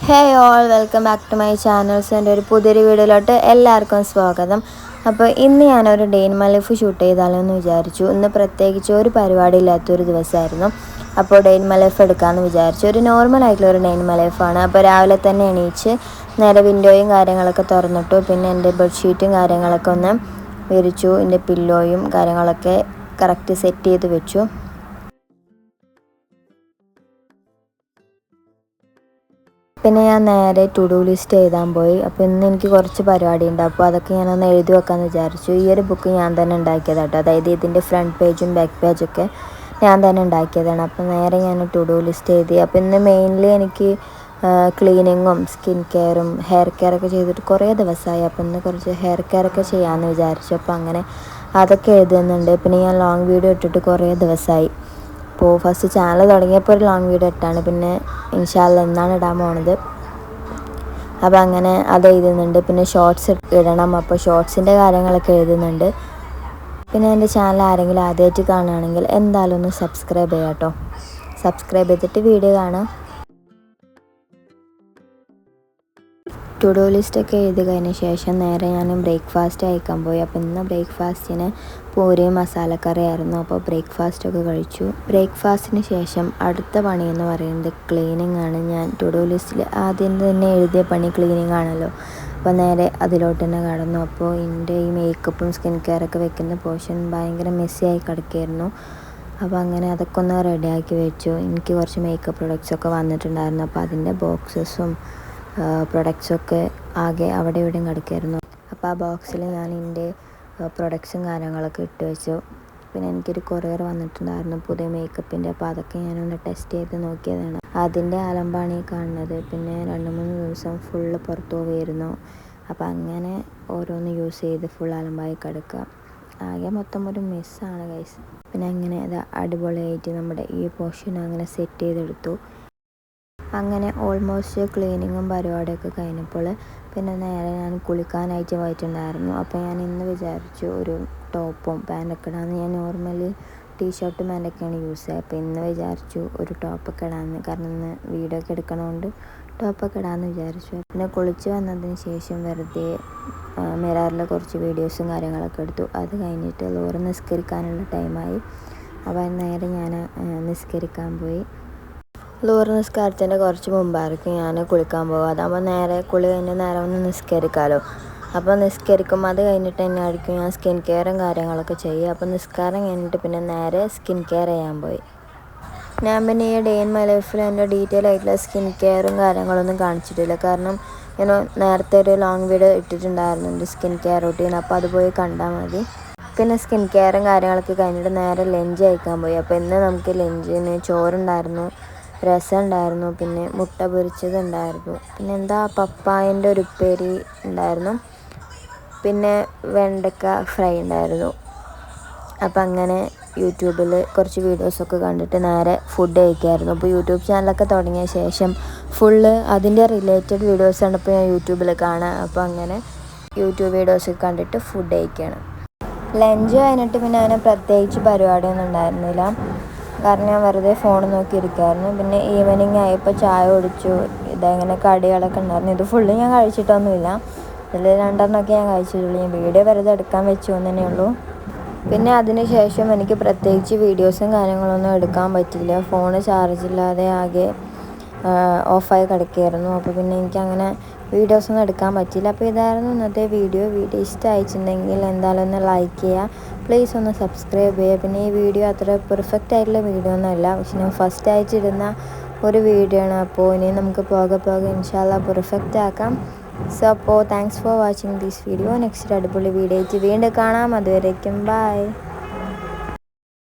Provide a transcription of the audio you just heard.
Hey all welcome back to my channels. എൻ്റെ ഒരു പുതിയൊരു വീഡിയോയിലോട്ട് എല്ലാവർക്കും സ്വാഗതം. അപ്പോൾ ഇന്ന് ഞാനൊരു day in my life shoot ചെയ്താലോ എന്ന് വിചാരിച്ചു. ഇന്ന് പ്രത്യേകിച്ച് ഒരു പരിപാടി ഇല്ലാത്തൊരു ദിവസമായിരുന്നു. അപ്പോൾ ഡേ ഇൻ മൈ ലൈഫ് എടുക്കാമെന്ന് വിചാരിച്ചു. ഒരു നോർമൽ ആയിട്ടുള്ള ഒരു ഡേ ഇൻ മൈ ലൈഫാണ്. അപ്പോൾ രാവിലെ തന്നെ എണീച്ച് നേരെ വിൻഡോയും കാര്യങ്ങളൊക്കെ തുറന്നിട്ടു. പിന്നെ എൻ്റെ ബെഡ്ഷീറ്റും കാര്യങ്ങളൊക്കെ ഒന്ന് വിരിച്ചു. എൻ്റെ പില്ലോയും കാര്യങ്ങളൊക്കെ കറക്റ്റ് സെറ്റ് ചെയ്ത് വെച്ചു. പിന്നെ ഞാൻ നേരെ ടു ഡു ലിസ്റ്റ് എഴുതാൻ പോയി. അപ്പോൾ ഇന്ന് എനിക്ക് കുറച്ച് പരിപാടി ഉണ്ട്. അപ്പോൾ അതൊക്കെ ഞാനൊന്ന് എഴുതി വെക്കാമെന്ന് വിചാരിച്ചു. ഈ ഒരു ബുക്ക് ഞാൻ തന്നെ ഉണ്ടാക്കിയതാട്ടോ. അതായത് ഇതിൻ്റെ ഫ്രണ്ട് പേജും ബാക്ക് പേജൊക്കെ ഞാൻ തന്നെ ഉണ്ടാക്കിയതാണ്. അപ്പോൾ നേരെ ഞാൻ ടു ഡു ലിസ്റ്റ് എഴുതി. അപ്പോൾ ഇന്ന് മെയിൻലി എനിക്ക് ക്ലീനിങ്ങും സ്കിൻ കെയറും ഹെയർ കെയറൊക്കെ ചെയ്തിട്ട് കുറേ ദിവസമായി. അപ്പോൾ ഇന്ന് കുറച്ച് ഹെയർ കെയറൊക്കെ ചെയ്യാമെന്ന് വിചാരിച്ചു. അപ്പോൾ അങ്ങനെ അതൊക്കെ എഴുതുന്നുണ്ട്. പിന്നെ ഞാൻ ലോങ് വീഡിയോ ഇട്ടിട്ട് കുറേ ദിവസമായി. അപ്പോൾ ഫസ്റ്റ് ചാനൽ തുടങ്ങിയപ്പോൾ ഒരു ലോങ് വീഡിയോ ഇട്ടാണ്. പിന്നെ ഇൻഷാ അല്ലാഹ് എന്നാണ് ഇടാൻ പോണത്. അപ്പോൾ അങ്ങനെ അത് എഴുതുന്നുണ്ട്. പിന്നെ ഷോർട്സ് ഇടണം. അപ്പോൾ ഷോർട്സിൻ്റെ കാര്യങ്ങളൊക്കെ എഴുതുന്നുണ്ട്. പിന്നെ എൻ്റെ ചാനൽ ആരെങ്കിലും ആദ്യമായിട്ട് കാണുകയാണെങ്കിൽ എന്തായാലും ഒന്ന് സബ്സ്ക്രൈബ് ചെയ്യാം കേട്ടോ. സബ്സ്ക്രൈബ് ചെയ്തിട്ട് വീഡിയോ കാണാം. ടു ഡു ലിസ്റ്റൊക്കെ എഴുതി കഴിഞ്ഞ ശേഷം നേരെ ഞാൻ ബ്രേക്ക്ഫാസ്റ്റ് കഴിക്കാൻ പോയി. അപ്പോൾ ഇന്ന് ബ്രേക്ക്ഫാസ്റ്റിന് പൂരിയും മസാലക്കറി ആയിരുന്നു. അപ്പോൾ ബ്രേക്ക്ഫാസ്റ്റൊക്കെ കഴിച്ചു. ബ്രേക്ക്ഫാസ്റ്റിന് ശേഷം അടുത്ത പണി എന്ന് പറയുന്നത് ക്ലീനിങ് ആണ്. ഞാൻ ടു ഡു ലിസ്റ്റിൽ ആദ്യം തന്നെ എഴുതിയ പണി ക്ലീനിങ് ആണല്ലോ. അപ്പോൾ നേരെ അതിലോട്ട് തന്നെ കടന്നു. അപ്പോൾ എൻ്റെ ഈ മേക്കപ്പും സ്കിൻ കെയറൊക്കെ വെക്കുന്ന പോർഷൻ ഭയങ്കര മെസ്സിയായി കിടക്കുകയായിരുന്നു. അപ്പോൾ അങ്ങനെ അതൊക്കെ ഒന്ന് റെഡിയാക്കി വെച്ചു. എനിക്ക് കുറച്ച് മേക്കപ്പ് പ്രൊഡക്ട്സൊക്കെ വന്നിട്ടുണ്ടായിരുന്നു. അപ്പോൾ അതിൻ്റെ ബോക്സസും പ്രൊഡക്ട്സൊക്കെ ആകെ അവിടെ ഇവിടെയും കിടക്കുമായിരുന്നു. അപ്പോൾ ആ ബോക്സിൽ ഞാൻ എൻ്റെ പ്രൊഡക്ട്സും കാര്യങ്ങളൊക്കെ ഇട്ട് വെച്ചു. പിന്നെ എനിക്കൊരു കൊറിയർ വന്നിട്ടുണ്ടായിരുന്നു പുതിയ മേക്കപ്പിൻ്റെ. അപ്പോൾ അതൊക്കെ ഞാനൊന്ന് ടെസ്റ്റ് ചെയ്ത് നോക്കിയതാണ്. അതിൻ്റെ അലമ്പാണ് ഈ കാണുന്നത്. പിന്നെ 2-3 ദിവസം ഫുള്ള് പുറത്തു പോവുകയായിരുന്നു. അപ്പോൾ അങ്ങനെ ഓരോന്ന് യൂസ് ചെയ്ത് ഫുൾ അലമ്പായി കിടക്കുക. ആകെ മൊത്തം ഒരു മിസ്സാണ് ഗൈസ്. പിന്നെ അങ്ങനെ അത് അടിപൊളിയായിട്ട് നമ്മുടെ ഈ പോർഷൻ അങ്ങനെ സെറ്റ് ചെയ്തെടുത്തു. അങ്ങനെ ഓൾമോസ്റ്റ് ക്ലീനിങ്ങും പരിപാടിയൊക്കെ കഴിഞ്ഞപ്പോൾ പിന്നെ നേരെ ഞാൻ കുളിക്കാനായിട്ട് പോയിട്ടുണ്ടായിരുന്നു. അപ്പോൾ ഞാൻ ഇന്ന് വിചാരിച്ചു ഒരു ടോപ്പും പാൻറ്റൊക്കെ ഇടാമെന്ന്. ഞാൻ നോർമലി ടീഷർട്ടും പാൻറ്റൊക്കെയാണ് യൂസ് ചെയ്യുക. അപ്പോൾ ഇന്ന് വിചാരിച്ചു ഒരു ടോപ്പൊക്കെ ഇടാമെന്ന്. കാരണം ഇന്ന് വീഡിയോ ഒക്കെ എടുക്കണതുകൊണ്ട് ടോപ്പൊക്കെ ഇടാമെന്ന് വിചാരിച്ചു. പിന്നെ കുളിച്ച് വന്നതിന് ശേഷം വെറുതെ മിററിൽ കുറച്ച് വീഡിയോസും കാര്യങ്ങളൊക്കെ എടുത്തു. അത് കഴിഞ്ഞിട്ട് ലോറ് നിസ്കരിക്കാനുള്ള ടൈമായി. അപ്പോൾ നേരെ ഞാൻ നിസ്കരിക്കാൻ പോയി. ലോറ് നിസ്കാരത്തിൻ്റെ കുറച്ച് മുമ്പായിരിക്കും ഞാൻ കുളിക്കാൻ പോകുക. അതാകുമ്പോൾ നേരെ കുളി കഴിഞ്ഞ് നേരെ ഒന്ന് നിസ്കരിക്കാമല്ലോ. അപ്പോൾ നിസ്കരിക്കുമ്പോൾ അത് കഴിഞ്ഞിട്ട് തന്നെ ആയിരിക്കും ഞാൻ സ്കിൻ കെയറും കാര്യങ്ങളൊക്കെ ചെയ്യുക. അപ്പോൾ നിസ്കാരം കഴിഞ്ഞിട്ട് പിന്നെ നേരെ സ്കിൻ കെയർ ചെയ്യാൻ പോയി. ഞാൻ പിന്നെ ഈ ഡേ ഇൻ മൈ ലൈഫിൽ എൻ്റെ ഡീറ്റെയിൽ ആയിട്ടുള്ള സ്കിൻ കെയറും കാര്യങ്ങളൊന്നും കാണിച്ചിട്ടില്ല. കാരണം ഞാൻ നേരത്തെ ഒരു ലോങ് വീഡിയോ ഇട്ടിട്ടുണ്ടായിരുന്നു എൻ്റെ സ്കിൻ കെയർ റൂട്ടീൻ. അപ്പോൾ അത് പോയി കണ്ടാൽ മതി. പിന്നെ സ്കിൻ കെയറും കാര്യങ്ങളൊക്കെ കഴിഞ്ഞിട്ട് നേരെ ലഞ്ച് കഴിക്കാൻ പോയി. അപ്പോൾ ഇന്ന് നമുക്ക് ലഞ്ചിന് ചോറുണ്ടായിരുന്നു, രസം ഉണ്ടായിരുന്നു, പിന്നെ മുട്ട പൊരിച്ചത് ഉണ്ടായിരുന്നു, പിന്നെ പപ്പായൻ്റെ ഒരു ഉപ്പേരി ഉണ്ടായിരുന്നു, പിന്നെ വെണ്ടക്ക ഫ്രൈ ഉണ്ടായിരുന്നു. അപ്പം അങ്ങനെ യൂട്യൂബിൽ കുറച്ച് വീഡിയോസൊക്കെ കണ്ടിട്ട് നേരെ ഫുഡ് കഴിക്കുമായിരുന്നു. അപ്പോൾ യൂട്യൂബ് ചാനലൊക്കെ തുടങ്ങിയ ശേഷം ഫുള്ള് അതിൻ്റെ റിലേറ്റഡ് വീഡിയോസാണ് ഇപ്പോൾ ഞാൻ യൂട്യൂബിൽ കാണുക. അപ്പോൾ അങ്ങനെ യൂട്യൂബ് വീഡിയോസൊക്കെ കണ്ടിട്ട് ഫുഡ് കഴിക്കുകയാണ്. ലഞ്ച് കഴിഞ്ഞിട്ട് പിന്നെ അങ്ങനെ പ്രത്യേകിച്ച് പരിപാടിയൊന്നും ഉണ്ടായിരുന്നില്ല. കാരണം ഞാൻ വെറുതെ ഫോൺ നോക്കിയിരിക്കുമായിരുന്നു. പിന്നെ ഈവനിങ് ആയപ്പോൾ ചായ കുടിച്ചു. ഇതങ്ങനെ കടികളൊക്കെ ഉണ്ടായിരുന്നു. ഇത് ഫുള്ള് ഞാൻ കഴിച്ചിട്ടൊന്നുമില്ല. ഇതിൽ 2 ഞാൻ കഴിച്ചിട്ടുള്ളൂ. ഞാൻ വീഡിയോ വെറുതെ എടുക്കാൻ വെച്ചു എന്ന് തന്നെ ഉള്ളൂ. പിന്നെ അതിന് ശേഷം എനിക്ക് പ്രത്യേകിച്ച് വീഡിയോസും കാര്യങ്ങളൊന്നും എടുക്കാൻ പറ്റില്ല. ഫോണ് ചാർജില്ലാതെ ആകെ ഓഫായി കിടക്കുകയായിരുന്നു. അപ്പോൾ പിന്നെ എനിക്കങ്ങനെ വീഡിയോസൊന്നും എടുക്കാൻ പറ്റില്ല. അപ്പോൾ ഇതായിരുന്നു ഇന്നത്തെ വീഡിയോ. ഇഷ്ടമായിട്ടുണ്ടെങ്കിൽ എന്തായാലും ഒന്ന് ലൈക്ക് ചെയ്യുക, പ്ലീസ് ഒന്ന് സബ്സ്ക്രൈബ് ചെയ്യുക. പിന്നെ ഈ വീഡിയോ അത്ര പെർഫെക്റ്റ് ആയിട്ടുള്ള വീഡിയോ ഒന്നുമല്ല, പക്ഷെ ഞാൻ ഫസ്റ്റ് ആയിട്ടിരുന്ന ഒരു വീഡിയോ ആണ്. അപ്പോൾ ഇനി നമുക്ക് പോകെ ഇൻഷാ അല്ലാഹ് പെർഫെക്റ്റ് ആക്കാം. സോ അപ്പോൾ thanks for watching this video. Next അടിപൊളി വീഡിയോ ആയിട്ട് വീണ്ടും കാണാം. അതുവരേക്കും ബൈ.